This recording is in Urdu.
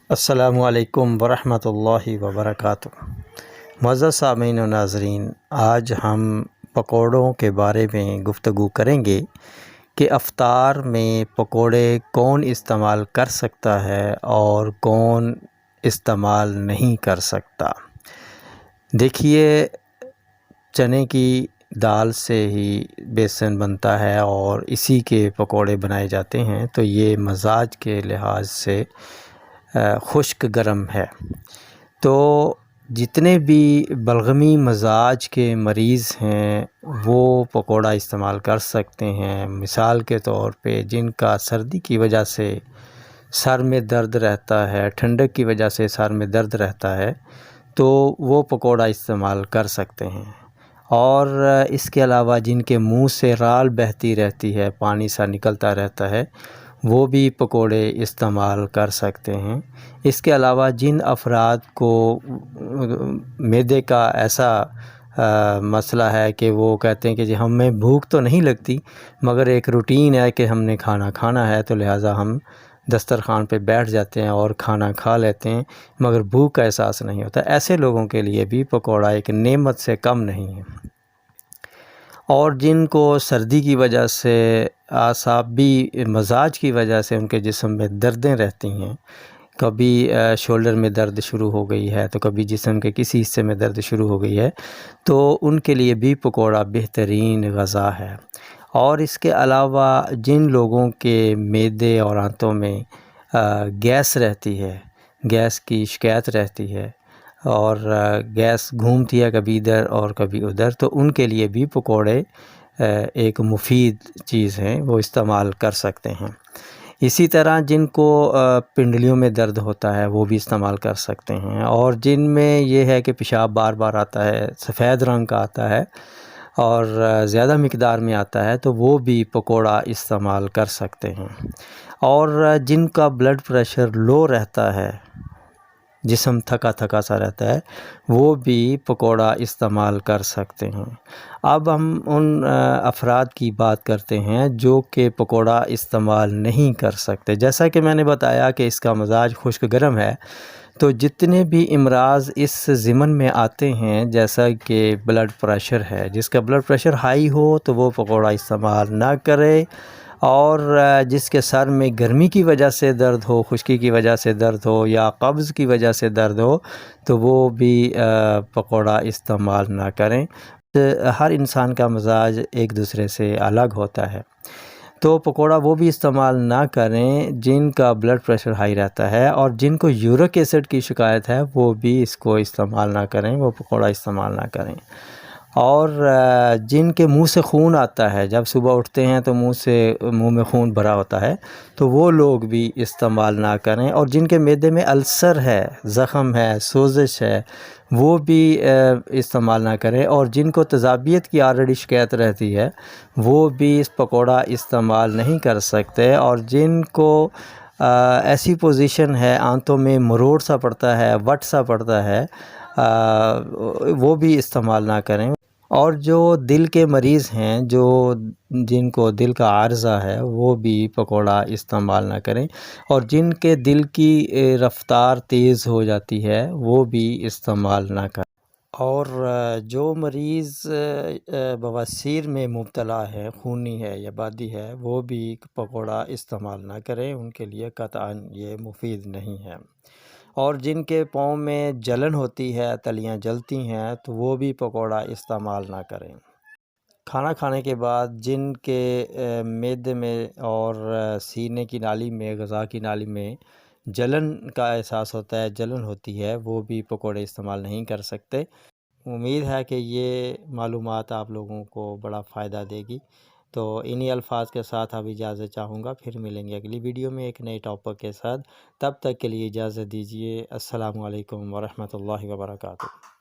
السلام علیکم ورحمۃ اللہ وبرکاتہ۔ معزز سامعین و ناظرین، آج ہم پکوڑوں کے بارے میں گفتگو کریں گے کہ افطار میں پکوڑے کون استعمال کر سکتا ہے اور کون استعمال نہیں کر سکتا۔ دیکھیے، چنے کی دال سے ہی بیسن بنتا ہے اور اسی کے پکوڑے بنائے جاتے ہیں، تو یہ مزاج کے لحاظ سے خشک گرم ہے۔ تو جتنے بھی بلغمی مزاج کے مریض ہیں وہ پکوڑا استعمال کر سکتے ہیں۔ مثال کے طور پہ جن کا سردی کی وجہ سے سر میں درد رہتا ہے، ٹھنڈک کی وجہ سے سر میں درد رہتا ہے، تو وہ پکوڑا استعمال کر سکتے ہیں۔ اور اس کے علاوہ جن کے منہ سے رال بہتی رہتی ہے، پانی سا نکلتا رہتا ہے، وہ بھی پکوڑے استعمال کر سکتے ہیں۔ اس کے علاوہ جن افراد کو معدے کا ایسا مسئلہ ہے کہ وہ کہتے ہیں کہ جی ہمیں بھوک تو نہیں لگتی مگر ایک روٹین ہے کہ ہم نے کھانا کھانا ہے، تو لہٰذا ہم دسترخوان پہ بیٹھ جاتے ہیں اور کھانا کھا لیتے ہیں مگر بھوک کا احساس نہیں ہوتا، ایسے لوگوں کے لیے بھی پکوڑا ایک نعمت سے کم نہیں ہے۔ اور جن کو سردی کی وجہ سے اعصابی مزاج کی وجہ سے ان کے جسم میں دردیں رہتی ہیں، کبھی شولڈر میں درد شروع ہو گئی ہے تو کبھی جسم کے کسی حصے میں درد شروع ہو گئی ہے، تو ان کے لیے بھی پکوڑا بہترین غذا ہے۔ اور اس کے علاوہ جن لوگوں کے معدے اور آنتوں میں گیس رہتی ہے، گیس کی شکایت رہتی ہے اور گیس گھومتی ہے کبھی ادھر اور کبھی ادھر، تو ان کے لیے بھی پکوڑے ایک مفید چیز ہیں، وہ استعمال کر سکتے ہیں۔ اسی طرح جن کو پنڈلیوں میں درد ہوتا ہے وہ بھی استعمال کر سکتے ہیں، اور جن میں یہ ہے کہ پیشاب بار بار آتا ہے، سفید رنگ کا آتا ہے اور زیادہ مقدار میں آتا ہے، تو وہ بھی پکوڑا استعمال کر سکتے ہیں۔ اور جن کا بلڈ پریشر لو رہتا ہے، جسم تھکا تھکا سا رہتا ہے، وہ بھی پکوڑا استعمال کر سکتے ہیں۔ اب ہم ان افراد کی بات کرتے ہیں جو کہ پکوڑا استعمال نہیں کر سکتے۔ جیسا کہ میں نے بتایا کہ اس کا مزاج خشک گرم ہے، تو جتنے بھی امراض اس ضمن میں آتے ہیں، جیسا کہ بلڈ پریشر ہے، جس کا بلڈ پریشر ہائی ہو تو وہ پکوڑا استعمال نہ کرے، اور جس کے سر میں گرمی کی وجہ سے درد ہو، خشکی کی وجہ سے درد ہو یا قبض کی وجہ سے درد ہو، تو وہ بھی پکوڑا استعمال نہ کریں۔ ہر انسان کا مزاج ایک دوسرے سے الگ ہوتا ہے، تو پکوڑا وہ بھی استعمال نہ کریں جن کا بلڈ پریشر ہائی رہتا ہے، اور جن کو یورک ایسڈ کی شکایت ہے وہ بھی اس کو استعمال نہ کریں، وہ پکوڑا استعمال نہ کریں۔ اور جن کے منہ سے خون آتا ہے، جب صبح اٹھتے ہیں تو منہ میں خون بھرا ہوتا ہے، تو وہ لوگ بھی استعمال نہ کریں۔ اور جن کے معدے میں السر ہے، زخم ہے، سوزش ہے، وہ بھی استعمال نہ کریں۔ اور جن کو تیزابیت کی آلریڈی شکایت رہتی ہے وہ بھی اس پکوڑا استعمال نہیں کر سکتے۔ اور جن کو ایسی پوزیشن ہے، آنتوں میں مروڑ سا پڑتا ہے، وٹ سا پڑتا ہے، وہ بھی استعمال نہ کریں۔ اور جو دل کے مریض ہیں، جن کو دل کا عارضہ ہے، وہ بھی پکوڑا استعمال نہ کریں۔ اور جن کے دل کی رفتار تیز ہو جاتی ہے وہ بھی استعمال نہ کریں۔ اور جو مریض بواسیر میں مبتلا ہے، خونی ہے یا بادی ہے، وہ بھی پکوڑا استعمال نہ کریں، ان کے لیے قطعاً یہ مفید نہیں ہے۔ اور جن کے پاؤں میں جلن ہوتی ہے، تلیاں جلتی ہیں، تو وہ بھی پکوڑا استعمال نہ کریں۔ کھانا کھانے کے بعد جن کے معدے میں اور سینے کی نالی میں، غذا کی نالی میں جلن کا احساس ہوتا ہے، جلن ہوتی ہے، وہ بھی پکوڑے استعمال نہیں کر سکتے۔ امید ہے کہ یہ معلومات آپ لوگوں کو بڑا فائدہ دے گی۔ تو انہی الفاظ کے ساتھ اب اجازت چاہوں گا، پھر ملیں گے اگلی ویڈیو میں ایک نئے ٹاپک کے ساتھ۔ تب تک کے لیے اجازت دیجیے۔ السلام علیکم ورحمۃ اللہ وبرکاتہ۔